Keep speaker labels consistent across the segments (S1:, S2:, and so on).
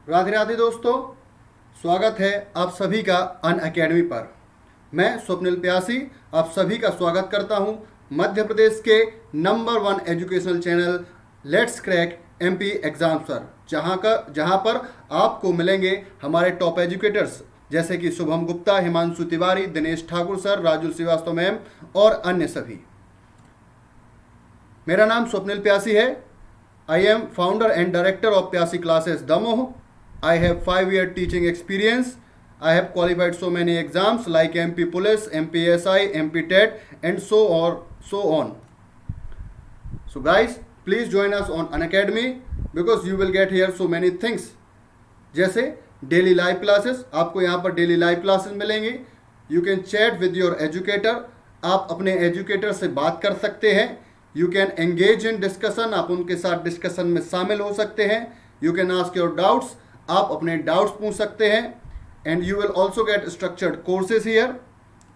S1: राधे राधे दोस्तों, स्वागत है आप सभी का अनअकैडमी पर। मैं स्वप्निल प्यासी आप सभी का स्वागत करता हूं मध्य प्रदेश के number 1 educational channel let's crack MP exams पर, जहां पर आपको मिलेंगे हमारे टॉप एजुकेटर्स जैसे कि शुभम गुप्ता, हिमांशु तिवारी, दिनेश ठाकुर सर, राजू श्रीवास्तव मैम और अन्य सभी। मेरा नाम स्वप्निल प्यासी है। I am founder and director of Pyasi Classes Damoh. I have 5-year teaching experience. I have qualified so many exams like MP Police, MP SI, MP TET and so on. So guys, please join us on Unacademy because you will get here so many things. जैसे daily live classes, आपको यहाँ पर daily live classes मिलेंगे। You can chat with your educator, आप अपने educator से बात कर सकते हैं। You can engage in discussion, आप उनके साथ डिस्कशन में शामिल हो सकते हैं। You can ask your doubts, आप अपने डाउट्स पूछ सकते हैं। And you will also get structured courses here.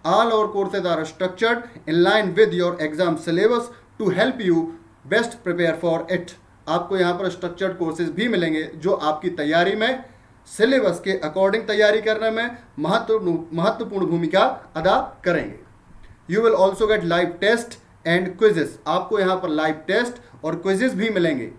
S1: All our courses are structured in line with your exam syllabus to help you best prepare for it. आपको यहाँ पर structured courses भी मिलेंगे जो आपकी तैयारी में सिलेबस के अकॉर्डिंग तैयारी करने में महत्वपूर्ण भूमिका अदा करेंगे। You will also get live test and quizzes, आपको यहाँ पर लाइव टेस्ट और क्विजेस भी मिलेंगे।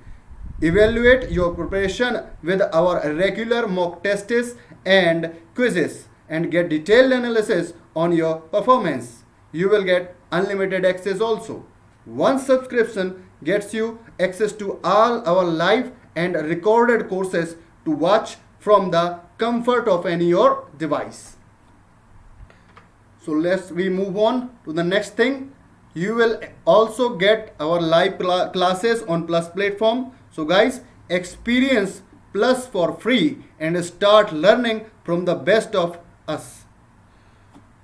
S1: Evaluate your preparation with our regular mock tests and quizzes and get detailed analysis on your performance. You will get unlimited access also. One subscription gets you access to all our live and recorded courses to watch from the comfort of any your device. So we move on to the next thing. You will also get our live classes on Plus platform. So guys, experience Plus for free and start learning from the best of us.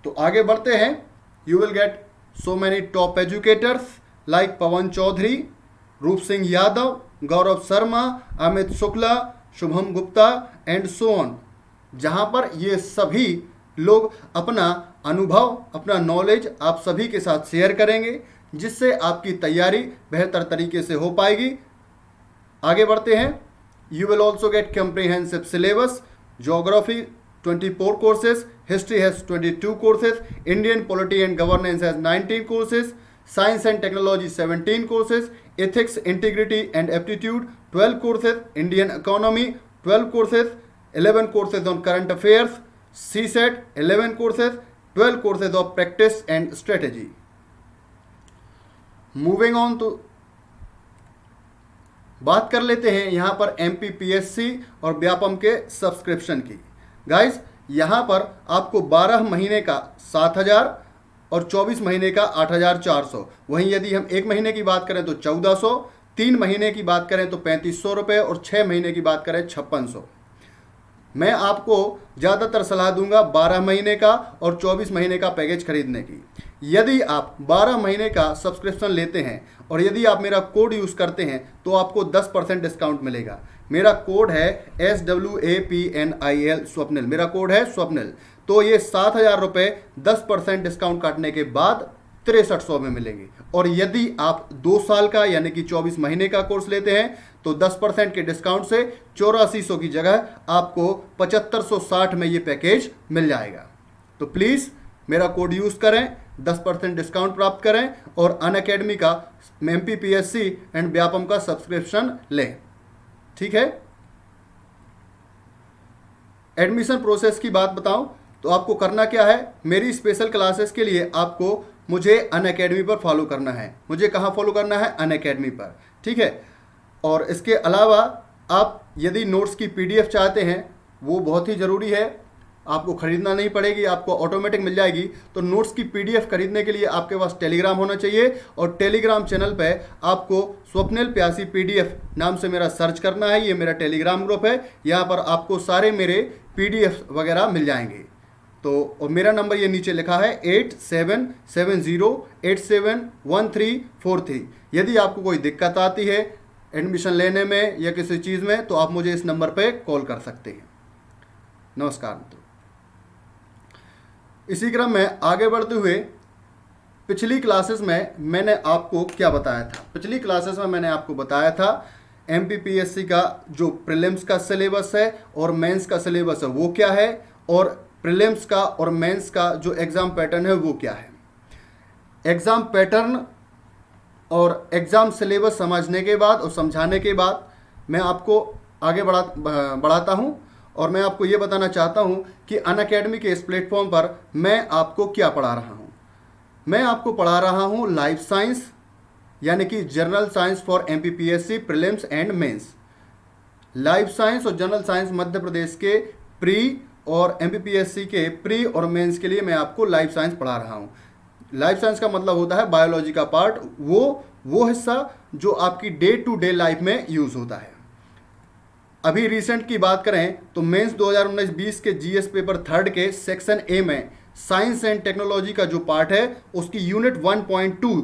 S1: तो आगे बढ़ते हैं। You will get so many top educators like Pawan Chaudhary, Roop Singh Yadav, Gaurav Sharma, Amit Shukla, Shubham Gupta and so on, जहाँ पर ये सभी लोग अपना अनुभव, अपना नॉलेज आप सभी के साथ शेयर करेंगे, जिससे आपकी तैयारी बेहतर तरीके से हो पाएगी। आगे बढ़ते हैं। You will also gate comprehensive syllabus. Geography 24 courses, history has 22 courses, Indian polity and governance has 19 courses, science and technology 17 courses, ethics, integrity and aptitude 12 courses, Indian economy 12 courses, 11 courses on current affairs, CSET 11 courses, 12 courses of practice and strategy. Moving on to बात कर लेते हैं यहाँ पर MPPSC और व्यापम के subscription की। Guys, यहाँ पर आपको 12 महीने का 7,000 और 24 महीने का 8,400। वहीं यदि हम 1 महीने की बात करें तो 1,400, 3 महीने की बात करें तो 3,500 रुपये और 6 महीने की बात करें 5,600। मैं आपको ज़्यादातर सलाह दूंगा 12 महीने का और 24 महीने का पैकेज खरीदने की। यदि आप 12 महीने का सब्सक्रिप्शन लेते हैं और यदि आप मेरा कोड यूज़ करते हैं तो आपको 10% डिस्काउंट मिलेगा। मेरा कोड है SWAPNIL स्वप्निल, मेरा कोड है स्वप्निल। तो ये 7,000 रुपये 10% डिस्काउंट काटने के बाद 6300 में मिलेंगे। और यदि आप 2 साल का यानी कि 24 महीने का कोर्स लेते हैं तो 10% के डिस्काउंट से 8400 की जगह आपको 7560 में ये पैकेज मिल जाएगा। तो प्लीज़ मेरा कोड यूज़ करें, 10% डिस्काउंट प्राप्त करें और अनअकैडमी का MPPSC एंड व्यापम का सब्सक्रिप्शन लें। ठीक है। एडमिशन प्रोसेस की बात बताऊं तो आपको करना क्या है। मेरी स्पेशल क्लासेस के लिए आपको मुझे अनअकैडमी पर फॉलो करना है। मुझे कहाँ फॉलो करना है? अनअकैडमी पर। ठीक है। और इसके अलावा आप यदि नोट्स की PDF चाहते हैं, वो बहुत ही ज़रूरी है, आपको ख़रीदना नहीं पड़ेगी, आपको ऑटोमेटिक मिल जाएगी। तो नोट्स की PDF खरीदने के लिए आपके पास टेलीग्राम होना चाहिए और टेलीग्राम चैनल पे आपको स्वप्निल प्यासी PDF नाम से मेरा सर्च करना है। ये मेरा टेलीग्राम ग्रुप है, यहाँ पर आपको सारे मेरे PDF वगैरह मिल जाएंगे। तो और मेरा नंबर ये नीचे लिखा है 8770871343। यदि आपको कोई दिक्कत आती है एडमिशन लेने में या किसी चीज़ में तो आप मुझे इस नंबर पे कॉल कर सकते हैं। नमस्कार मित्रों। इसी क्रम में आगे बढ़ते हुए पिछली क्लासेस में मैंने आपको क्या बताया था? पिछली क्लासेस में मैंने आपको बताया था एमपीपीएससी का जो प्रीलिम्स का सिलेबस है और मेंस का सिलेबस है वो क्या है, और प्रीलिम्स का और मेंस का जो एग्ज़ाम पैटर्न है वो क्या है। एग्ज़ाम पैटर्न और एग्ज़ाम सिलेबस समझने के बाद और समझाने के बाद मैं आपको आगे बढ़ाता हूँ, और मैं आपको ये बताना चाहता हूँ कि अनअकैडमी के इस प्लेटफॉर्म पर मैं आपको क्या पढ़ा रहा हूँ। मैं आपको पढ़ा रहा हूँ लाइफ साइंस, यानी कि general science for MPPSC prelims and mains. Life science और जनरल साइंस मध्य प्रदेश के प्री और एमपीपीएससी के प्री और मेंस के लिए मैं आपको लाइफ साइंस पढ़ा रहा हूँ। लाइफ साइंस का मतलब होता है बायोलॉजी का पार्ट, वो हिस्सा जो आपकी डे टू डे लाइफ में यूज़ होता है। अभी रिसेंट की बात करें तो मेंस 2019-20 के जीएस पेपर 3 के सेक्शन ए में साइंस एंड टेक्नोलॉजी का जो पार्ट है उसकी यूनिट 1.2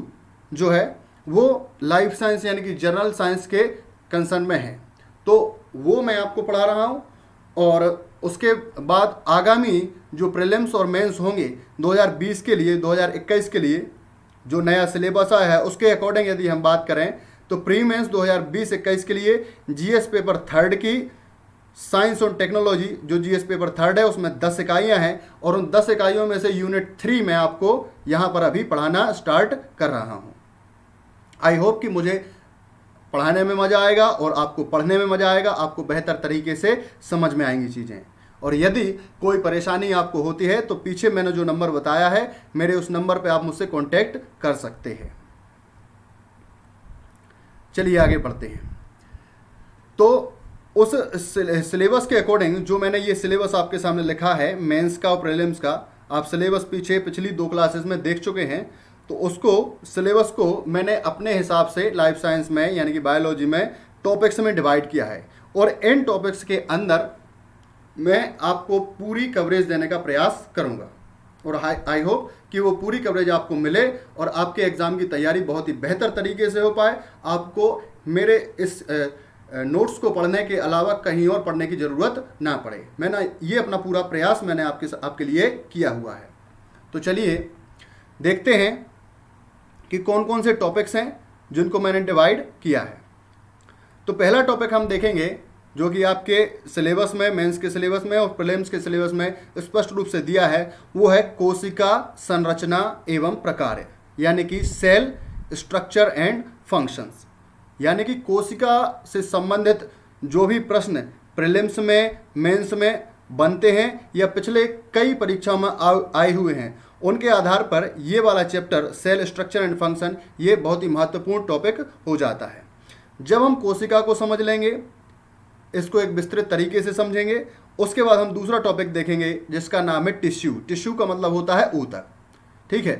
S1: जो है वो लाइफ साइंस यानी कि जनरल साइंस के कंसर्न में है, तो वो मैं आपको पढ़ा रहा हूँ। और उसके बाद आगामी जो प्रीलिम्स और मेंस होंगे 2020 के लिए, 2021 के लिए जो नया सिलेबस आया है उसके अकॉर्डिंग यदि हम बात करें तो प्री मेंस 2020-21 के लिए जीएस पेपर 3 की साइंस और टेक्नोलॉजी जो जीएस पेपर 3 है उसमें 10 इकाइयाँ हैं, और उन 10 इकाइयों में से यूनिट 3 मैं आपको यहाँ पर अभी पढ़ाना स्टार्ट कर रहा हूँ। आई होप कि मुझे पढ़ाने में मज़ा आएगा और आपको पढ़ने में मज़ा आएगा, आपको बेहतर तरीके से समझ में आएंगी चीज़ें। और यदि कोई परेशानी आपको होती है तो पीछे मैंने जो नंबर बताया है मेरे उस नंबर पे आप मुझसे कांटेक्ट कर सकते हैं। चलिए आगे बढ़ते हैं। तो उस सिलेबस के अकॉर्डिंग जो मैंने ये सिलेबस आपके सामने लिखा है मेंस का और प्रीलिम्स का, आप सिलेबस पिछली 2 क्लासेस में देख चुके हैं, तो उसको सिलेबस को मैंने अपने हिसाब से लाइफ साइंस में यानी कि बायोलॉजी में टॉपिक्स में डिवाइड किया है, और इन टॉपिक्स के अंदर मैं आपको पूरी कवरेज देने का प्रयास करूंगा, और आई होप कि वो पूरी कवरेज आपको मिले और आपके एग्ज़ाम की तैयारी बहुत ही बेहतर तरीके से हो पाए। आपको मेरे इस नोट्स को पढ़ने के अलावा कहीं और पढ़ने की ज़रूरत ना पड़े। मैंने ये अपना पूरा प्रयास मैंने आपके लिए किया हुआ है। तो चलिए देखते हैं कि कौन कौन से टॉपिक्स हैं जिनको मैंने डिवाइड किया है। तो पहला टॉपिक हम देखेंगे जो कि आपके सिलेबस में, मेंस के सिलेबस में और प्रीलिम्स के सिलेबस में स्पष्ट रूप से दिया है, वो है कोशिका संरचना एवं प्रकार, यानी कि सेल स्ट्रक्चर एंड फंक्शंस। यानी कि कोशिका से संबंधित जो भी प्रश्न प्रीलिम्स में, मेंस में बनते हैं या पिछले कई परीक्षाओं में आए हुए हैं, उनके आधार पर ये वाला chapter cell structure and function ये बहुत ही महत्वपूर्ण टॉपिक हो जाता है। जब हम कोशिका को समझ लेंगे, इसको एक विस्तृत तरीके से समझेंगे, उसके बाद हम दूसरा टॉपिक देखेंगे जिसका नाम है टिश्यू। टिश्यू का मतलब होता है ऊतक, ठीक है।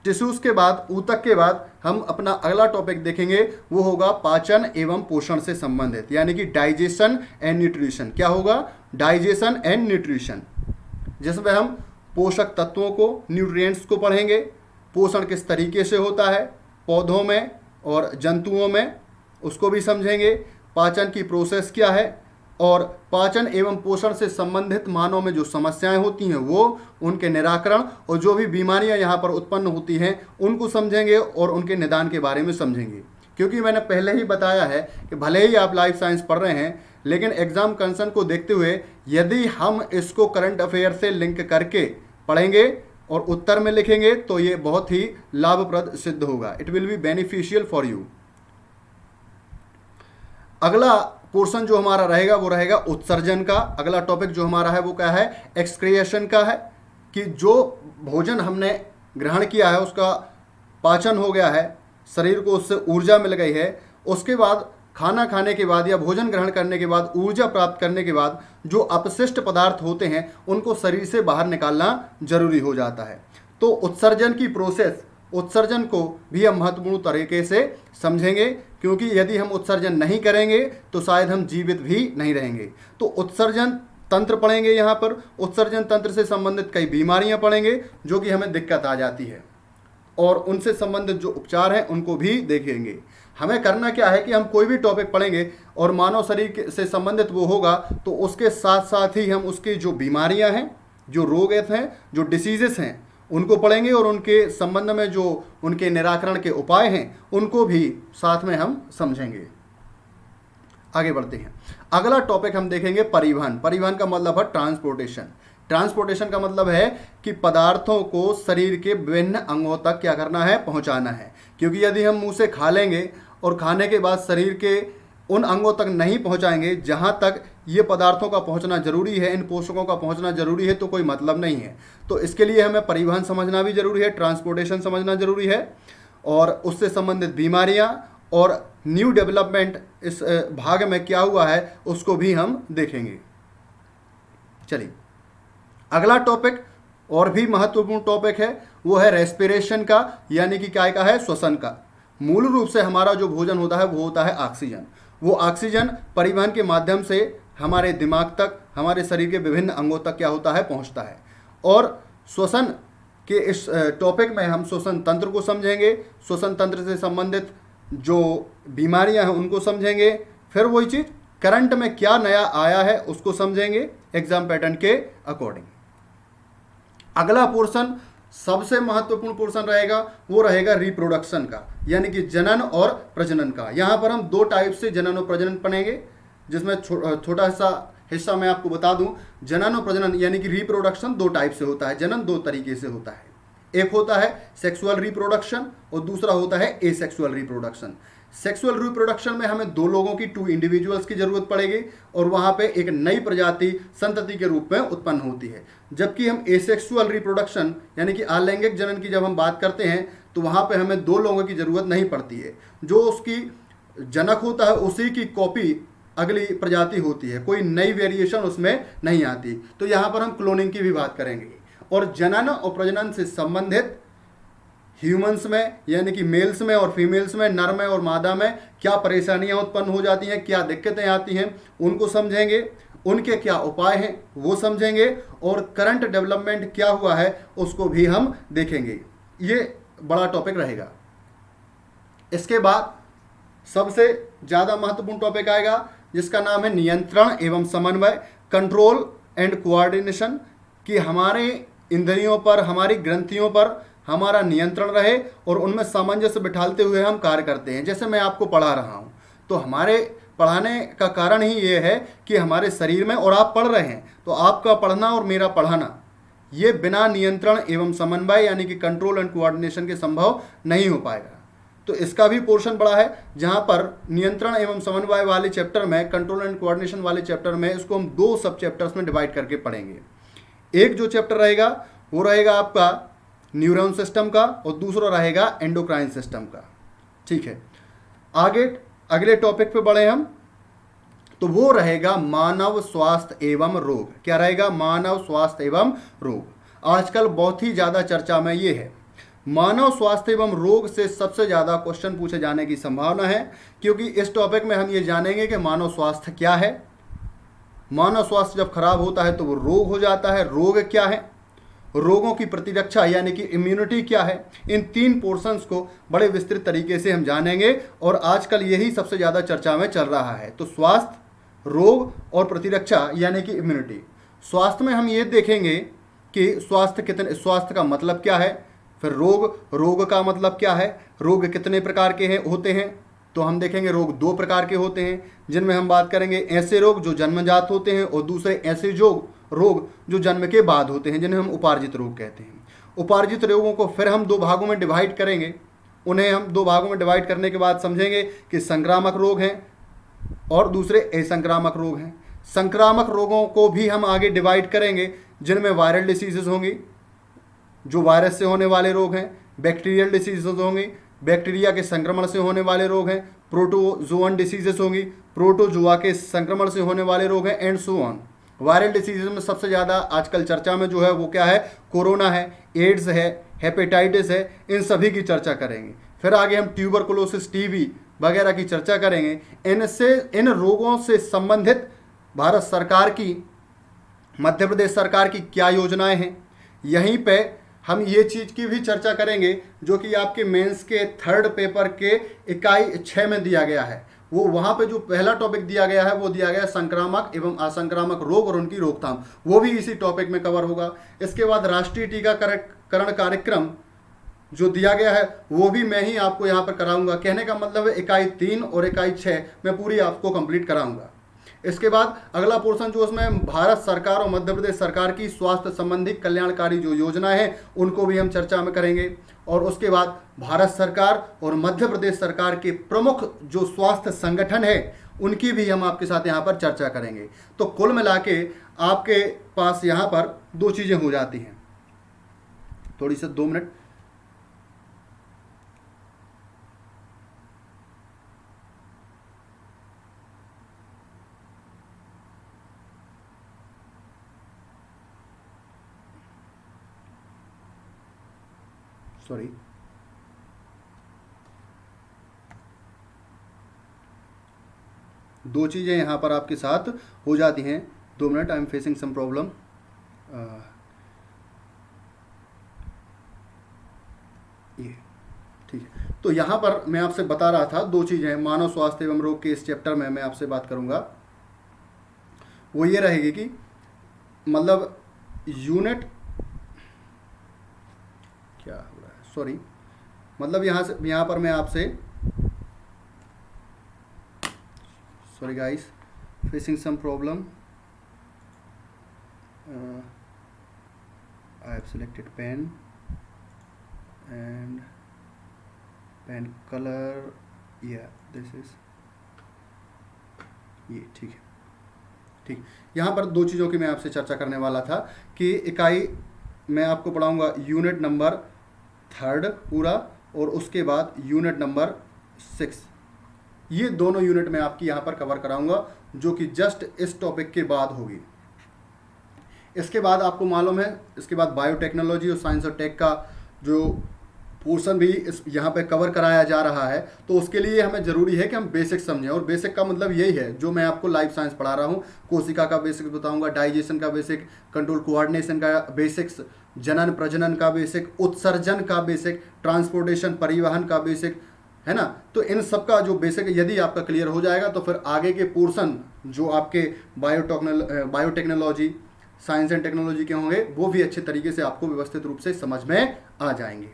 S1: टिश्यूज के बाद, ऊतक के बाद हम अपना अगला टॉपिक देखेंगे, वो होगा पाचन एवं पोषण से संबंधित, यानी कि डाइजेशन एंड न्यूट्रिशन। क्या होगा? डाइजेशन एंड न्यूट्रिशन, जिसमें हम पोषक तत्वों को, न्यूट्रिएंट्स को पढ़ेंगे, पोषण किस तरीके से होता है पौधों में और जंतुओं में, उसको भी समझेंगे। पाचन की प्रोसेस क्या है, और पाचन एवं पोषण से संबंधित मानव में जो समस्याएं होती हैं वो, उनके निराकरण और जो भी बीमारियां यहाँ पर उत्पन्न होती हैं उनको समझेंगे और उनके निदान के बारे में समझेंगे। क्योंकि मैंने पहले ही बताया है कि भले ही आप लाइफ साइंस पढ़ रहे हैं, लेकिन एग्ज़ाम कंसर्न को देखते हुए यदि हम इसको करंट अफेयर से लिंक करके पढ़ेंगे और उत्तर में लिखेंगे तो ये बहुत ही लाभप्रद सिद्ध होगा। It will be beneficial for you. अगला पोर्शन जो हमारा रहेगा वो रहेगा उत्सर्जन का। अगला टॉपिक जो हमारा है वो क्या है? एक्सक्रिएशन का है, कि जो भोजन हमने ग्रहण किया है उसका पाचन हो गया है, शरीर को उससे ऊर्जा मिल गई है, उसके बाद खाना खाने के बाद या भोजन ग्रहण करने के बाद, ऊर्जा प्राप्त करने के बाद जो अपशिष्ट पदार्थ होते हैं उनको शरीर से बाहर निकालना जरूरी हो जाता है। तो उत्सर्जन की प्रोसेस, उत्सर्जन को भी हम महत्वपूर्ण तरीके से समझेंगे, क्योंकि यदि हम उत्सर्जन नहीं करेंगे तो शायद हम जीवित भी नहीं रहेंगे। तो उत्सर्जन तंत्र पढ़ेंगे, यहाँ पर उत्सर्जन तंत्र से संबंधित कई बीमारियां पढ़ेंगे जो कि हमें दिक्कत आ जाती है, और उनसे संबंधित जो उपचार हैं उनको भी देखेंगे। हमें करना क्या है कि हम कोई भी टॉपिक पढ़ेंगे और मानव शरीर से संबंधित वो होगा तो उसके साथ साथ ही हम उसकी जो बीमारियां हैं, जो रोग हैं, जो डिसीजेस हैं उनको पढ़ेंगे, और उनके संबंध में जो उनके निराकरण के उपाय हैं उनको भी साथ में हम समझेंगे। आगे बढ़ते हैं। अगला टॉपिक हम देखेंगे परिवहन। परिवहन का मतलब है ट्रांसपोर्टेशन। ट्रांसपोर्टेशन का मतलब है कि पदार्थों को शरीर के विभिन्न अंगों तक क्या करना है, पहुंचाना है। क्योंकि यदि हम मुंह से खा लेंगे और खाने के बाद शरीर के उन अंगों तक नहीं पहुंचाएंगे जहां तक ये पदार्थों का पहुंचना जरूरी है, इन पोषकों का पहुंचना जरूरी है, तो कोई मतलब नहीं है। तो इसके लिए हमें परिवहन समझना भी जरूरी है, ट्रांसपोर्टेशन समझना जरूरी है, और उससे संबंधित बीमारियां और न्यू डेवलपमेंट इस भाग में क्या हुआ है उसको भी हम देखेंगे। चलिए अगला टॉपिक और भी महत्वपूर्ण टॉपिक है, वो है रेस्पिरेशन का, यानी कि क्या का है, श्वसन का। मूल रूप से हमारा जो भोजन होता है वो होता है ऑक्सीजन। वो ऑक्सीजन परिवहन के माध्यम से हमारे दिमाग तक, हमारे शरीर के विभिन्न अंगों तक क्या होता है, पहुंचता है। और श्वसन के इस टॉपिक में हम श्वसन तंत्र को समझेंगे, श्वसन तंत्र से संबंधित जो बीमारियां हैं उनको समझेंगे, फिर वही चीज़ करंट में क्या नया आया है उसको समझेंगे एग्जाम पैटर्न के अकॉर्डिंग। अगला पोर्शन सबसे महत्वपूर्ण पोर्शन रहेगा, वो रहेगा रिप्रोडक्शन का, यानी कि जनन और प्रजनन का। यहाँ पर हम दो टाइप से जनन और प्रजनन पढ़ेंगे, जिसमें छोटा सा हिस्सा मैं आपको बता दूं। जनन और प्रजनन यानी कि रिप्रोडक्शन दो टाइप से होता है, जनन दो तरीके से होता है। एक होता है सेक्सुअल रिप्रोडक्शन और दूसरा होता है एसेक्सुअल रिप्रोडक्शन। सेक्सुअल रिप्रोडक्शन में हमें दो लोगों की, टू इंडिविजुअल्स की जरूरत पड़ेगी और वहां पे एक नई प्रजाति संतति के रूप में उत्पन्न होती है। जबकि हम एसेक्सुअल रिप्रोडक्शन यानी कि अलैंगिक जनन की जब हम बात करते हैं तो वहां पे हमें दो लोगों की जरूरत नहीं पड़ती है। जो उसकी जनक होता है उसी की कॉपी अगली प्रजाति होती है, कोई नई वेरिएशन उसमें नहीं आती। तो यहाँ पर हम क्लोनिंग की भी बात करेंगे। और जनन और प्रजनन से संबंधित ह्यूमंस में यानी कि मेल्स में और फीमेल्स में, नर में और मादा में क्या परेशानियां उत्पन्न हो जाती हैं, क्या दिक्कतें आती हैं, उनको समझेंगे। उनके क्या उपाय हैं वो समझेंगे, और करंट डेवलपमेंट क्या हुआ है उसको भी हम देखेंगे। ये बड़ा टॉपिक रहेगा। इसके बाद सबसे ज़्यादा महत्वपूर्ण टॉपिक आएगा जिसका नाम है नियंत्रण एवं समन्वय, कंट्रोल एंड कोऑर्डिनेशन, कि हमारे इंद्रियों पर, हमारी ग्रंथियों पर हमारा नियंत्रण रहे और उनमें सामंजस्य बिठाते हुए हम कार्य करते हैं। जैसे मैं आपको पढ़ा रहा हूँ तो हमारे पढ़ाने का कारण ही ये है कि हमारे शरीर में, और आप पढ़ रहे हैं तो आपका पढ़ना और मेरा पढ़ाना ये बिना नियंत्रण एवं समन्वय यानी कि कंट्रोल एंड कोऑर्डिनेशन के संभव नहीं हो पाएगा। तो इसका भी पोर्शन बड़ा है, जहाँ पर नियंत्रण एवं समन्वय वाले चैप्टर में, कंट्रोल एंड कोऑर्डिनेशन वाले चैप्टर में इसको हम दो सब चैप्टर्स में डिवाइड करके पढ़ेंगे। एक जो चैप्टर रहेगा वो रहेगा आपका न्यूरॉन सिस्टम का और दूसरा रहेगा एंडोक्राइन सिस्टम का। ठीक है, आगे अगले टॉपिक पे बढ़े हम, तो वो रहेगा मानव स्वास्थ्य एवं रोग। क्या रहेगा? मानव स्वास्थ्य एवं रोग। आजकल बहुत ही ज़्यादा चर्चा में ये है। मानव स्वास्थ्य एवं रोग से सबसे ज़्यादा क्वेश्चन पूछे जाने की संभावना है, क्योंकि इस टॉपिक में हम ये जानेंगे कि मानव स्वास्थ्य क्या है, मानव स्वास्थ्य जब खराब होता है तो वो रोग हो जाता है, रोग क्या है, रोगों की प्रतिरक्षा यानी कि इम्यूनिटी क्या है। इन तीन पोर्शंस को बड़े विस्तृत तरीके से हम जानेंगे और आजकल यही सबसे ज़्यादा चर्चा में चल रहा है। तो स्वास्थ्य, रोग और प्रतिरक्षा यानी कि इम्यूनिटी। स्वास्थ्य में हम ये देखेंगे कि स्वास्थ्य का मतलब क्या है, फिर रोग का मतलब क्या है, रोग कितने प्रकार के होते हैं। तो हम देखेंगे रोग दो प्रकार के होते हैं, जिनमें हम बात करेंगे ऐसे रोग जो जन्मजात होते हैं और दूसरे ऐसे रोग जो जन्म के बाद होते हैं, जिन्हें हम उपार्जित रोग कहते हैं। उपार्जित रोगों को फिर हम दो भागों में डिवाइड करेंगे। उन्हें हम दो भागों में डिवाइड करने के बाद समझेंगे कि संक्रामक रोग हैं और दूसरे असंक्रामक रोग हैं। संक्रामक रोगों को भी हम आगे डिवाइड करेंगे, जिनमें वायरल डिसीजेज होंगी, जो वायरस से होने वाले रोग हैं, बैक्टीरियल डिसीजेज होंगी, बैक्टीरिया के संक्रमण से होने वाले रोग हैं, प्रोटोजोअन डिसीजेस होंगी, प्रोटोजोआ के संक्रमण से होने वाले रोग हैं, and so on. Viral diseases में सबसे ज़्यादा आजकल चर्चा में जो है वो क्या है, कोरोना है, एड्स है, हेपेटाइटिस है, इन सभी की चर्चा करेंगे। फिर आगे हम ट्यूबरकुलोसिस, टीबी वगैरह की चर्चा करेंगे। इन रोगों से संबंधित भारत सरकार की, मध्य प्रदेश सरकार की क्या योजनाएं हैं, यहीं पे हम ये चीज़ की भी चर्चा करेंगे जो कि आपके मेंस के थर्ड पेपर के इकाई 6 में दिया गया है। वो वहाँ पे जो पहला टॉपिक दिया गया है वो दिया गया है संक्रामक एवं असंक्रामक रोग और उनकी रोकथाम, वो भी इसी टॉपिक में कवर होगा। इसके बाद राष्ट्रीय टीकाकरण कार्यक्रम जो दिया गया है वो भी मैं ही आपको यहाँ पर कराऊंगा। कहने का मतलब है इकाई 3 और इकाई 6 मैं पूरी आपको कंप्लीट कराऊंगा। इसके बाद अगला पोर्शन जो उसमें भारत सरकार और मध्य प्रदेश सरकार की स्वास्थ्य संबंधी कल्याणकारी जो योजना है उनको भी हम चर्चा में करेंगे। और उसके बाद भारत सरकार और मध्य प्रदेश सरकार के प्रमुख जो स्वास्थ्य संगठन है उनकी भी हम आपके साथ यहाँ पर चर्चा करेंगे। तो कुल मिला के आपके पास यहाँ पर 2 चीज़ें हो जाती हैं। थोड़ी सी 2 मिनट। सॉरी, दो चीज़ें यहाँ पर आपके साथ हो जाती हैं। 2 minute, I am facing some problem. ये ठीक है। तो यहाँ पर मैं आपसे बता रहा था 2 चीज़ें हैं। मानव स्वास्थ्य एवं रोग के इस चैप्टर में मैं आपसे बात करूँगा, वो ये रहेगी कि मतलब यूनिट क्या हो रहा है, सॉरी, मतलब यहाँ पर मैं आपसे, sorry guys, facing some problem. I have selected pen and pen color, yeah this is, ये ठीक है। ठीक, यहाँ पर 2 चीज़ों की मैं आपसे चर्चा करने वाला था कि इकाई मैं आपको पढ़ाऊंगा यूनिट नंबर 3 पूरा, और उसके बाद यूनिट नंबर 6। ये दोनों यूनिट मैं आपकी यहाँ पर कवर कराऊंगा जो कि जस्ट इस टॉपिक के बाद होगी। इसके बाद आपको मालूम है, इसके बाद बायोटेक्नोलॉजी और साइंस और टेक का जो पोर्शन भी इस यहाँ पे कवर कराया जा रहा है। तो उसके लिए हमें ज़रूरी है कि हम बेसिक समझें, और बेसिक का मतलब यही है जो मैं आपको लाइफ साइंस पढ़ा रहा हूँ। कोशिका का बेसिक्स बताऊँगा, डाइजेशन का बेसिक, कंट्रोल कोऑर्डिनेशन का बेसिक्स, जनन प्रजनन का बेसिक, उत्सर्जन का बेसिक, ट्रांसपोर्टेशन परिवहन का बेसिक, है ना। तो इन सब का जो बेसिक यदि आपका क्लियर हो जाएगा तो फिर आगे के पोर्शन जो आपके बायोटेक्नोलॉजी, साइंस एंड टेक्नोलॉजी के होंगे वो भी अच्छे तरीके से आपको व्यवस्थित रूप से समझ में आ जाएंगे।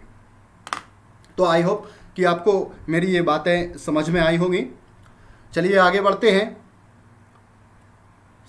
S1: तो आई होप कि आपको मेरी ये बातें समझ में आई होंगी। चलिए आगे बढ़ते हैं।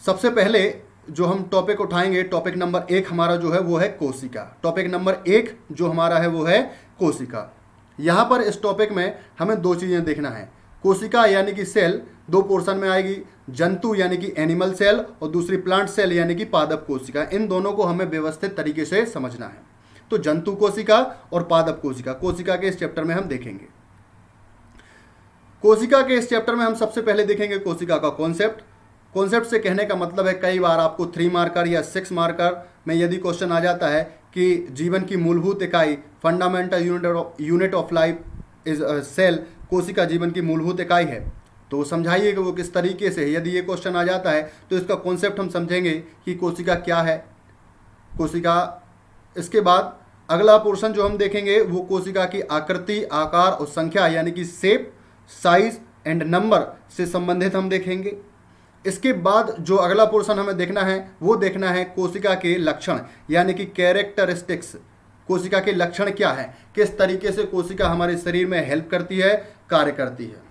S1: सबसे पहले जो हम टॉपिक उठाएंगे, टॉपिक नंबर 1 हमारा जो है वो है कोशिका। टॉपिक नंबर 1 जो हमारा है वो है कोशिका। यहाँ पर इस टॉपिक में हमें 2 चीज़ें देखना है। कोशिका यानी कि सेल 2 पोर्शन में आएगी, जंतु यानी कि एनिमल सेल और दूसरी प्लांट सेल यानी कि पादप कोशिका। इन दोनों को हमें व्यवस्थित तरीके से समझना है। तो जंतु कोशिका और पादप कोशिका, कोशिका के इस चैप्टर में हम देखेंगे। कोशिका के इस चैप्टर में हम सबसे पहले देखेंगे कोशिका का कॉन्सेप्ट। कॉन्सेप्ट से कहने का मतलब है, कई बार आपको 3 मार्कर या 6 मार्कर में यदि क्वेश्चन आ जाता है कि जीवन की मूलभूत इकाई, fundamental unit of life is cell, कोशिका जीवन की मूलभूत इकाई है, तो समझाइए कि वो किस तरीके से है। यदि ये क्वेश्चन आ जाता है तो इसका कॉन्सेप्ट हम समझेंगे कि कोशिका क्या है, कोशिका। इसके बाद अगला पोर्शन जो हम देखेंगे वो कोशिका की आकृति, आकार और संख्या यानी कि शेप, साइज एंड नंबर से संबंधित हम देखेंगे। इसके बाद जो अगला पोर्शन हमें देखना है वो देखना है कोशिका के लक्षण यानी कि कैरेक्टरिस्टिक्स। कोशिका के लक्षण क्या है, किस तरीके से कोशिका हमारे शरीर में हेल्प करती है, कार्य करती है।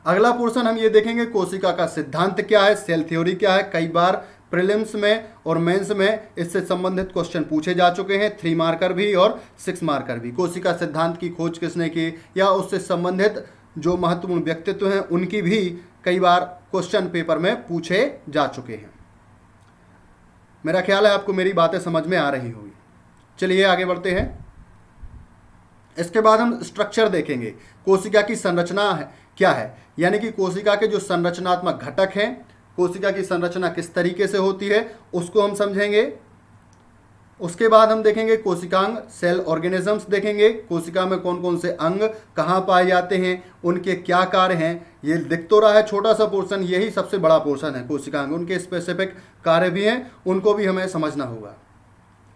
S1: अगला पोर्शन हम ये देखेंगे कोशिका का सिद्धांत क्या है, सेल थ्योरी क्या है। कई बार प्रीलिम्स में और मेंस में इससे संबंधित क्वेश्चन पूछे जा चुके हैं, 3 मार्कर भी और 6 मार्कर भी। कोशिका सिद्धांत की खोज किसने की या उससे संबंधित जो महत्वपूर्ण व्यक्तित्व हैं उनकी भी कई बार क्वेश्चन पेपर में पूछे जा चुके हैं। मेरा ख्याल है आपको मेरी बातें समझ में आ रही होगी। चलिए आगे बढ़ते हैं। इसके बाद हम स्ट्रक्चर देखेंगे, कोशिका की संरचना है क्या है, यानी कि कोशिका के जो संरचनात्मक घटक हैं, कोशिका की संरचना किस तरीके से होती है उसको हम समझेंगे। उसके बाद हम देखेंगे कोशिकांग, सेल ऑर्गेनिजम्स देखेंगे, कोशिका में कौन कौन से अंग कहाँ पाए जाते हैं, उनके क्या कार्य हैं। ये दिख तो रहा है छोटा सा पोर्शन, यही सबसे बड़ा पोर्शन है कोशिकांग। उनके स्पेसिफिक कार्य भी हैं, उनको भी हमें समझना होगा।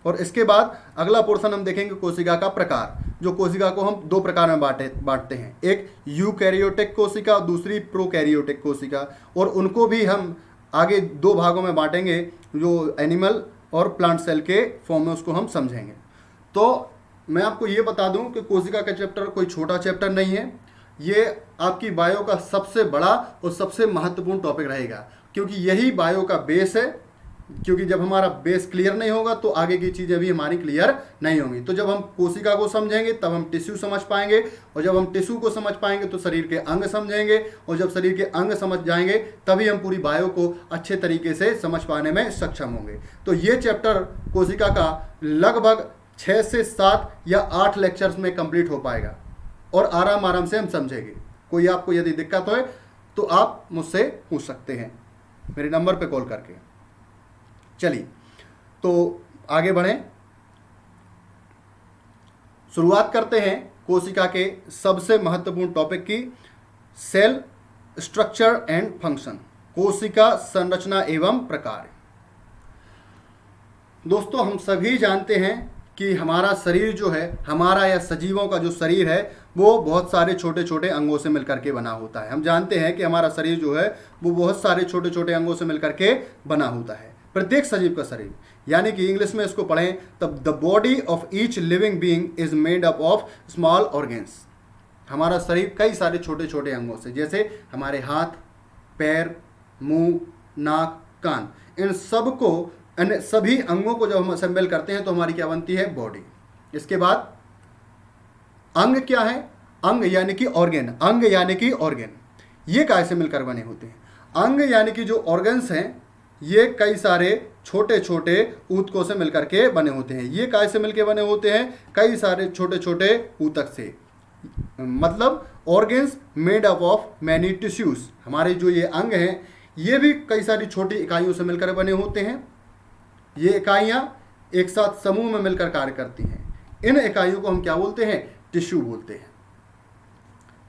S1: और इसके बाद अगला पोर्शन हम देखेंगे कोशिका का प्रकार, जो कोशिका को हम 2 प्रकार में बांटते हैं, एक यूकैरियोटिक कोशिका और दूसरी प्रोकैरियोटिक कोशिका। और उनको भी हम आगे 2 भागों में बांटेंगे, जो एनिमल और प्लांट सेल के फॉर्म में उसको हम समझेंगे। तो मैं आपको ये बता दूं कि कोशिका का चैप्टर कोई छोटा चैप्टर नहीं है, ये आपकी बायो का सबसे बड़ा और सबसे महत्वपूर्ण टॉपिक रहेगा, क्योंकि यही बायो का बेस है। क्योंकि जब हमारा बेस क्लियर नहीं होगा तो आगे की चीज़ें भी हमारी क्लियर नहीं होंगी। तो जब हम कोशिका को समझेंगे तब हम टिश्यू समझ पाएंगे, और जब हम टिश्यू को समझ पाएंगे तो शरीर के अंग समझेंगे, और जब शरीर के अंग समझ जाएंगे तभी हम पूरी बायो को अच्छे तरीके से समझ पाने में सक्षम होंगे। तो ये चैप्टर कोशिका का लगभग 6 से 7 या 8 लेक्चर्स में कंप्लीट हो पाएगा, और आराम आराम से हम समझेंगे। कोई आपको यदि दिक्कत हो तो आप मुझसे पूछ सकते हैं मेरे नंबर पे कॉल करके। चलिए तो आगे बढ़ें, शुरुआत करते हैं कोशिका के सबसे महत्वपूर्ण टॉपिक की, सेल स्ट्रक्चर एंड फंक्शन, कोशिका संरचना एवं प्रकार। दोस्तों, हम सभी जानते हैं कि हमारा शरीर जो है, हमारा या सजीवों का जो शरीर है वो बहुत सारे छोटे छोटे अंगों से मिलकर के बना होता है। हम जानते हैं कि हमारा शरीर जो है वो बहुत सारे छोटे छोटे अंगों से मिलकर के बना होता है, प्रत्येक सजीव का शरीर। यानी कि इंग्लिश में इसको पढ़ें तब the body of each living being is made up of small organs. हमारा शरीर कई सारे छोटे छोटे अंगों से, जैसे हमारे हाथ, पैर, मुंह, नाक, कान, इन सब को, इन सभी अंगों को जब हम असेंबल करते हैं तो हमारी क्या बनती है? बॉडी। इसके बाद अंग क्या है? अंग यानी कि ऑर्गेन, अंग यानी कि ऑर्गेन, ये काय से मिलकर बने होते हैं? अंग यानी कि जो ऑर्गन्स हैं ये कई सारे छोटे छोटे ऊतकों से मिलकर के बने होते हैं। ये काय से मिलकर बने होते हैं? कई सारे छोटे छोटे ऊतक से, मतलब organs made up of many tissues. हमारे जो ये अंग हैं ये भी कई सारी छोटी इकाइयों से मिलकर बने होते हैं। ये इकाइयाँ एक साथ समूह में मिलकर कार्य करती हैं। इन इकाइयों को हम क्या बोलते हैं? टिश्यू बोलते हैं।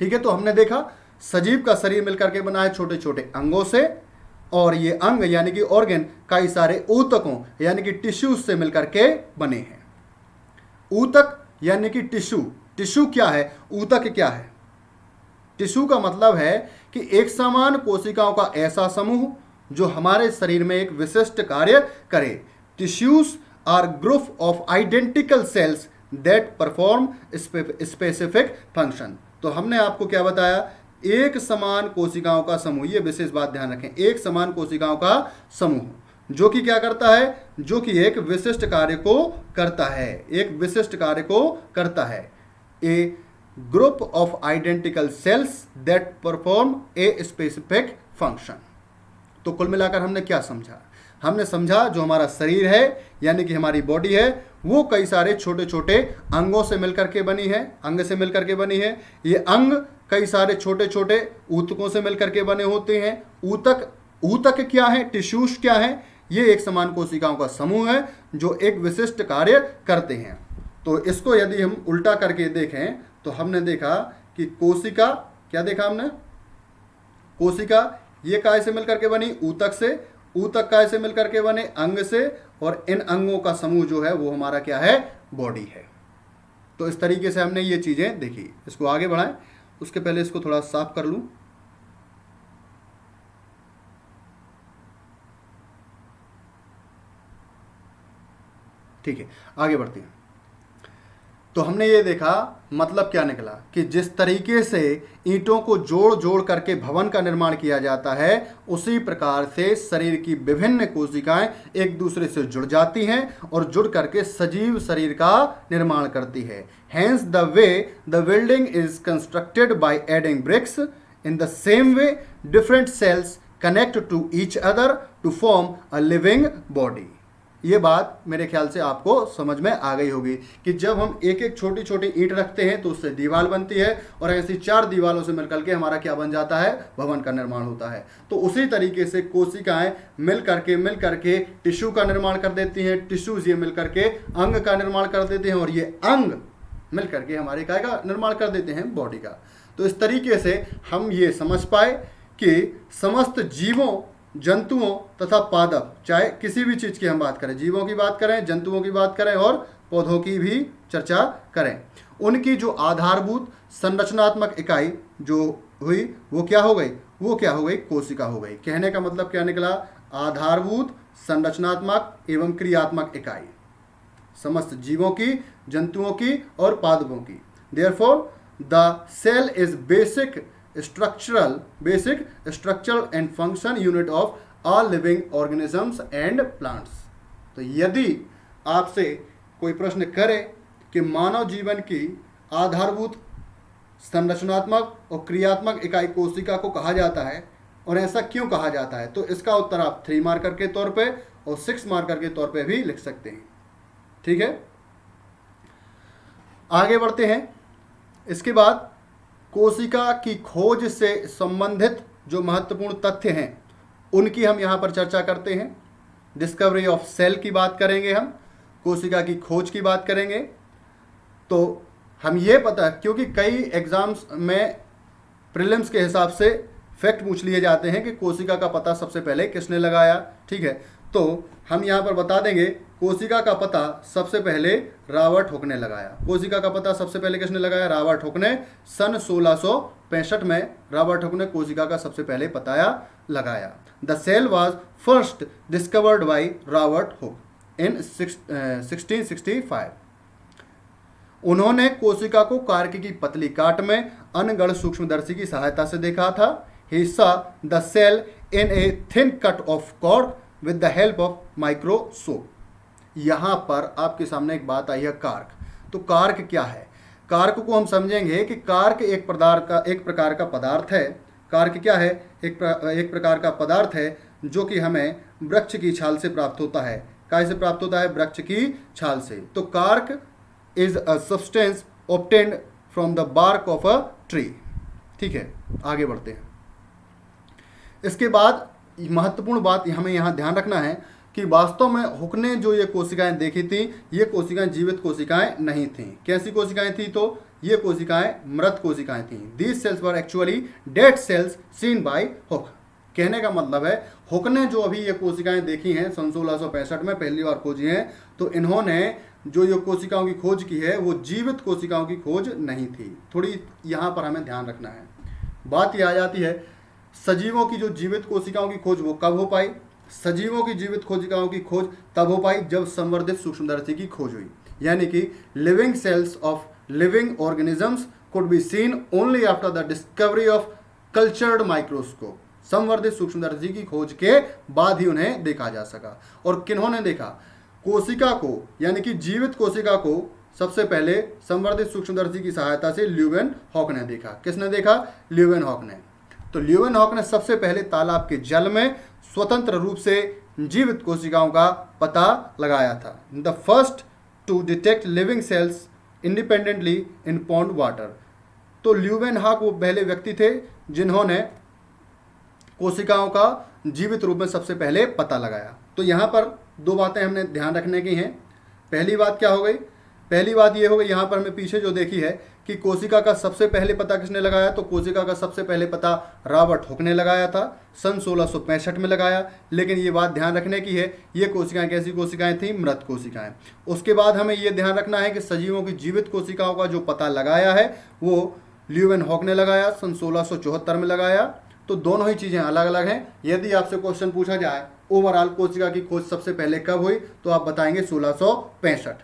S1: ठीक है, तो हमने देखा सजीव का शरीर मिलकर के बना है छोटे छोटे अंगों से, और ये अंग यानी कि ऑर्गन कई सारे ऊतकों यानी कि टिश्यूज से मिलकर के बने हैं। ऊतक यानी कि टिश्यू, टिश्यू क्या है? ऊतक क्या है? टिश्यू का मतलब है कि एक समान कोशिकाओं का ऐसा समूह जो हमारे शरीर में एक विशिष्ट कार्य करे। Tissues are group of identical cells that perform specific function. तो हमने आपको क्या बताया? एक समान कोशिकाओं का समूह, ये विशेष बात ध्यान रखें, एक समान कोशिकाओं का समूह जो कि क्या करता है? जो कि एक विशिष्ट कार्य को करता है, एक विशिष्ट कार्य को करता है। A group of identical cells that perform a specific function. तो कुल मिलाकर हमने क्या समझा? हमने समझा जो हमारा शरीर है यानी कि हमारी बॉडी है वो कई सारे छोटे छोटे अंगों से मिलकर के बनी है, अंग से मिलकर के बनी है। ये अंग कई सारे छोटे छोटे ऊतकों से मिलकर के बने होते हैं। ऊतक क्या है? टिश्यूज क्या है? ये एक समान कोशिकाओं का समूह है जो एक विशिष्ट कार्य करते हैं। तो इसको यदि हम उल्टा करके देखें तो हमने देखा कि कोशिका, क्या देखा हमने? कोशिका ये काय से मिलकर के बनी? ऊतक से। ऊतक काय से मिलकर के बने? अंग से। और इन अंगों का समूह जो है वो हमारा क्या है? बॉडी है। तो इस तरीके से हमने ये चीजें देखी। इसको आगे बढ़ाएं, उसके पहले इसको थोड़ा साफ कर लूं। ठीक है, आगे बढ़ते हैं। तो हमने ये देखा, मतलब क्या निकला कि जिस तरीके से ईंटों को जोड़ जोड़ करके भवन का निर्माण किया जाता है उसी प्रकार से शरीर की विभिन्न कोशिकाएं एक दूसरे से जुड़ जाती हैं और जुड़ करके सजीव शरीर का निर्माण करती है। Hence the way the building is constructed by adding bricks, in the same way different cells connect to each other to form a living body। ये बात मेरे ख्याल से आपको समझ में आ गई होगी कि जब हम एक एक छोटी छोटी ईंट रखते हैं तो उससे दीवार बनती है, और ऐसी 4 दीवारों से मिलकर के हमारा क्या बन जाता है? भवन का निर्माण होता है। तो उसी तरीके से कोशिकाएं मिल करके टिश्यू का निर्माण कर देती हैं, टिश्यूज ये मिल करके अंग का निर्माण कर देते हैं, और ये अंग मिल करके हमारे काय का निर्माण कर देते हैं? बॉडी का। तो इस तरीके से हम ये समझ पाए कि समस्त जीवों, जंतुओं तथा पादप, चाहे किसी भी चीज़ की हम बात करें, जीवों की बात करें, जंतुओं की बात करें और पौधों की भी चर्चा करें, उनकी जो आधारभूत संरचनात्मक इकाई जो हुई वो क्या हो गई? वो क्या हो गई? कोशिका हो गई। कहने का मतलब क्या निकला? आधारभूत संरचनात्मक एवं क्रियात्मक इकाई। समस्त जीवों की, जंतुओं की और पादपों की। Therefore the cell is basic structural and function unit of all living organisms and plants. तो यदि आपसे कोई प्रश्न करे कि मानव जीवन की आधारभूत संरचनात्मक और क्रियात्मक इकाई कोशिका को कहा जाता है और ऐसा क्यों कहा जाता है, तो इसका उत्तर आप 3 मार्कर के तौर पे और 6 मार्कर के तौर पे भी लिख सकते हैं। ठीक है, आगे बढ़ते हैं। इसके बाद कोशिका की खोज से संबंधित जो महत्वपूर्ण तथ्य हैं उनकी हम यहाँ पर चर्चा करते हैं। डिस्कवरी ऑफ सेल की बात करेंगे, हम कोशिका की खोज की बात करेंगे। तो हम ये पता, क्योंकि कई एग्जाम्स में प्रीलिम्स के हिसाब से फैक्ट पूछ लिए जाते हैं कि कोशिका का पता सबसे पहले किसने लगाया। ठीक है, तो हम यहाँ पर बता देंगे कोशिका का पता सबसे पहले रॉबर्ट हुक ने लगाया। कोशिका का पता सबसे पहले किसने लगाया? रॉबर्ट हुक ने। सन 1665 में रॉबर्ट हुक ने कोशिका का सबसे पहले पता लगाया। The cell was first discovered by Robert Hooke in 1665। उन्होंने कोशिका को कार्क की पतली काट में अनगढ़ सूक्ष्मदर्शी की सहायता से देखा था। He saw the cell in a thin cut of cork with the help of microscope। यहाँ पर आपके सामने एक बात आई है, कार्क। तो कार्क क्या है? कार्क को हम समझेंगे कि कार्क एक प्रकार का पदार्थ है। कार्क क्या है? एक प्रकार का पदार्थ है जो कि हमें वृक्ष की छाल से प्राप्त होता है। कैसे प्राप्त होता है? वृक्ष की छाल से। तो cork is a substance obtained from the bark of a tree. ठीक है, आगे बढ़ते हैं। इसके बाद महत्वपूर्ण बात हमें यहाँ ध्यान रखना है कि वास्तव में हुक ने जो ये कोशिकाएं देखी थी, ये कोशिकाएं जीवित कोशिकाएं नहीं थीं। कैसी कोशिकाएं थी? तो ये कोशिकाएं मृत कोशिकाएं थीं। These cells were actually dead cells seen by Hooke. कहने का मतलब है हुक ने जो अभी ये कोशिकाएं देखी हैं सन 1665 में पहली बार खोजी हैं, तो इन्होंने जो ये कोशिकाओं की खोज की है वो जीवित कोशिकाओं की खोज नहीं थी। थोड़ी यहाँ पर हमें ध्यान रखना है। बात यह आ जाती है सजीवों की जो जीवित कोशिकाओं की खोज वो कब हो पाई? सजीवों की जीवित कोशिकाओं की खोज तब हो पाई जब संवर्धित सूक्ष्मदर्शी की खोज हुई। यानी कि living cells of living organisms could be seen only after the discovery of cultured microscope. संवर्धित सूक्ष्मदर्शी की खोज के बाद ही उन्हें देखा जा सका। और किन्होंने देखा? कोशिका को, यानी कि जीवित कोशिका को सबसे पहले संवर्धित सूक्ष्मदर्शी की सहायता से ल्यूवेनहॉक ने देखा। किसने देखा? ल्यूवेनहॉक ने। तो ल्यूवेनहॉक ने सबसे पहले तालाब के जल में स्वतंत्र रूप से जीवित कोशिकाओं का पता लगाया था। The first to detect living cells independently in pond water. तो ल्यूवेनहॉक वो पहले व्यक्ति थे जिन्होंने कोशिकाओं का जीवित रूप में सबसे पहले पता लगाया। तो यहाँ पर 2 बातें हमने ध्यान रखने की हैं। पहली बात क्या हो गई? पहली बात ये हो गई, यहाँ पर हमने पीछे जो देखी है कि कोशिका का सबसे पहले पता किसने लगाया? तो कोशिका का सबसे पहले पता रॉबर्ट हुक ने लगाया था, सन 1665 में लगाया। लेकिन ये बात ध्यान रखने की है, ये कोशिकाएं कैसी कोशिकाएं थीं? मृत कोशिकाएं। उसके बाद हमें ये ध्यान रखना है कि सजीवों की जीवित कोशिकाओं का जो पता लगाया है वो ल्यूवेनहॉक ने लगाया, सन 1674 में लगाया। तो दोनों ही चीज़ें अलग अलग हैं। यदि आपसे क्वेश्चन पूछा जाए ओवरऑल कोशिका की खोज सबसे पहले कब हुई, तो आप बताएंगे 1665।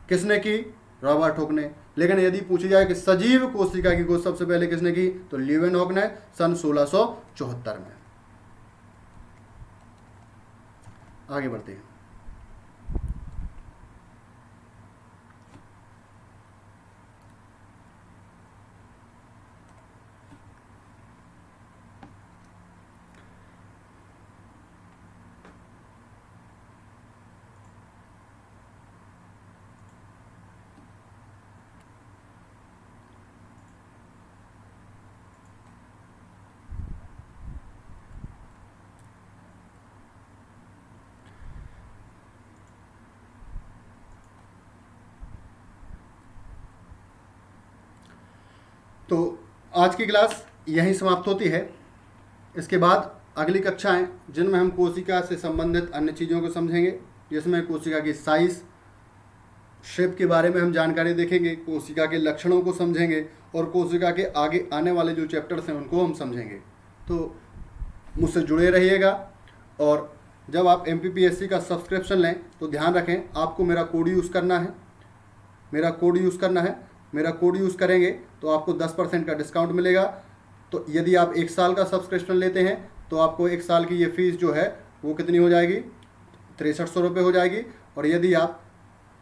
S1: किसने की? रॉबर्ट हुक ने। लेकिन यदि पूछी जाए कि सजीव कोशिका की खोज सबसे पहले किसने की, तो ल्यूवेनहॉक ने सन 1674 में। आगे बढ़ते हैं। तो आज की क्लास यहीं समाप्त होती है। इसके बाद अगली कक्षाएं जिनमें हम कोशिका से संबंधित अन्य चीज़ों को समझेंगे, जिसमें कोशिका की साइज, शेप के बारे में हम जानकारी देखेंगे, कोशिका के लक्षणों को समझेंगे और कोशिका के आगे आने वाले जो चैप्टर्स हैं उनको हम समझेंगे। तो मुझसे जुड़े रहिएगा और जब आप MPPSC का सब्सक्रिप्शन लें तो ध्यान रखें आपको मेरा कोड यूज़ करना है, मेरा कोड यूज़ करेंगे तो आपको 10% का डिस्काउंट मिलेगा। तो यदि आप 1 साल का सब्सक्रिप्शन लेते हैं तो आपको 1 साल की ये फ़ीस जो है वो कितनी हो जाएगी, 6300 रुपये हो जाएगी। और यदि आप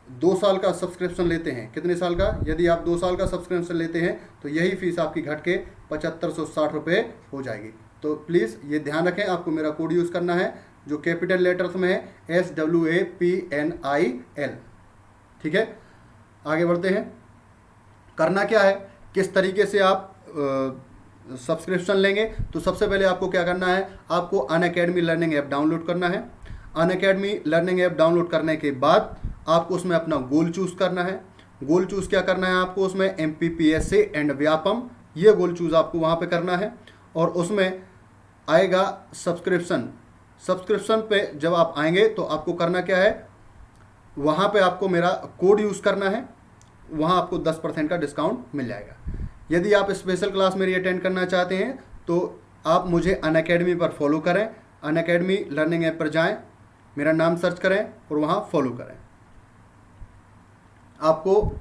S1: 2 साल का सब्सक्रिप्शन लेते हैं, कितने साल का, यदि आप 2 साल का सब्सक्रिप्शन लेते हैं तो यही फ़ीस आपकी घट के 7560 रुपये हो जाएगी। तो प्लीज़ ये ध्यान रखें आपको मेरा कोड यूज़ करना है जो कैपिटल लेटर्स में है SWAPNIL। ठीक है, आगे बढ़ते हैं। करना क्या है, किस तरीके से आप सब्सक्रिप्शन लेंगे, तो सबसे पहले आपको क्या करना है, आपको अनअकैडमी लर्निंग ऐप डाउनलोड करना है। अनअकैडमी लर्निंग ऐप डाउनलोड करने के बाद आपको उसमें अपना गोल चूज़ करना है। गोल चूज़ क्या करना है आपको उसमें, MPPSC एंड व्यापम, ये गोल चूज़ आपको वहाँ पे करना है। और उसमें आएगा सब्सक्रिप्शन पे जब आप आएंगे तो आपको करना क्या है, वहाँ पे आपको मेरा कोड यूज़ करना है, वहाँ आपको 10% का डिस्काउंट मिल जाएगा। यदि आप स्पेशल क्लास मेरी अटेंड करना चाहते हैं तो आप मुझे अनअकैडमी पर फॉलो करें, अनअकैडमी लर्निंग ऐप पर जाएं, मेरा नाम सर्च करें और वहाँ फॉलो करें। आपको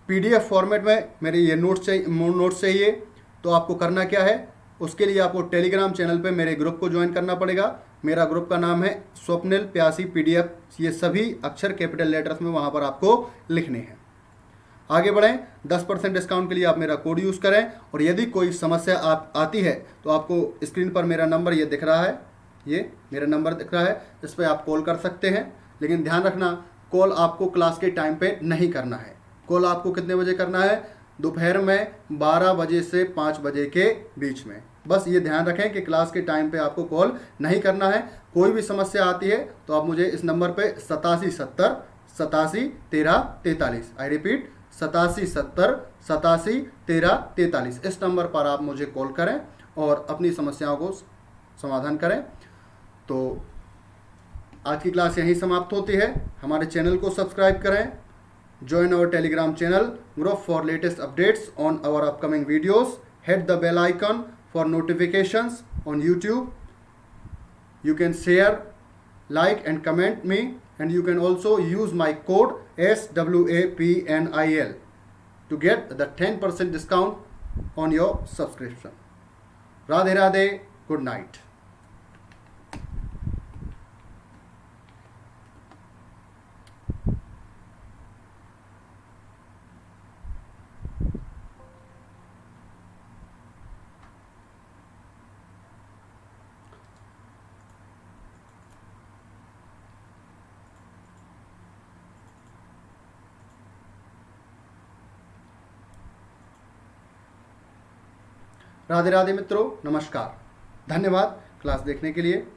S1: PDF फॉर्मेट में मेरे ये नोट्स चाहिए तो आपको करना क्या है, उसके लिए आपको टेलीग्राम चैनल पे मेरे ग्रुप को ज्वाइन करना पड़ेगा। मेरा ग्रुप का नाम है स्वप्निल प्यासी PDF, ये सभी अक्षर कैपिटल लेटर्स में वहाँ पर आपको लिखने हैं। आगे बढ़ें, 10% डिस्काउंट के लिए आप मेरा कोड यूज़ करें। और यदि कोई समस्या आप आती है तो आपको स्क्रीन पर मेरा नंबर ये दिख रहा है, ये मेरा नंबर दिख रहा है, इस पर आप कॉल कर सकते हैं। लेकिन ध्यान रखना कॉल आपको क्लास के टाइम पे नहीं करना है। कॉल आपको कितने बजे करना है, दोपहर में 12 बजे से 5 बजे के बीच में। बस ये ध्यान रखें कि क्लास के टाइम पे आपको कॉल नहीं करना है। कोई भी समस्या आती है तो आप मुझे इस नंबर पे 8770 87 13 43, आई रिपीट 8770 87 13 43, इस नंबर पर आप मुझे कॉल करें और अपनी समस्याओं को समाधान करें। तो आज की क्लास यहीं समाप्त होती है। हमारे चैनल को सब्सक्राइब करें, join our telegram channel group for latest updates on our upcoming videos, hit the bell icon for notifications on YouTube. You can share, like and comment me, and you can also use my code SWAPNIL to get the 10% discount on your subscription. Radhe Radhe, good night. Radhe Radhe मित्रों, नमस्कार, धन्यवाद class देखने के लिए।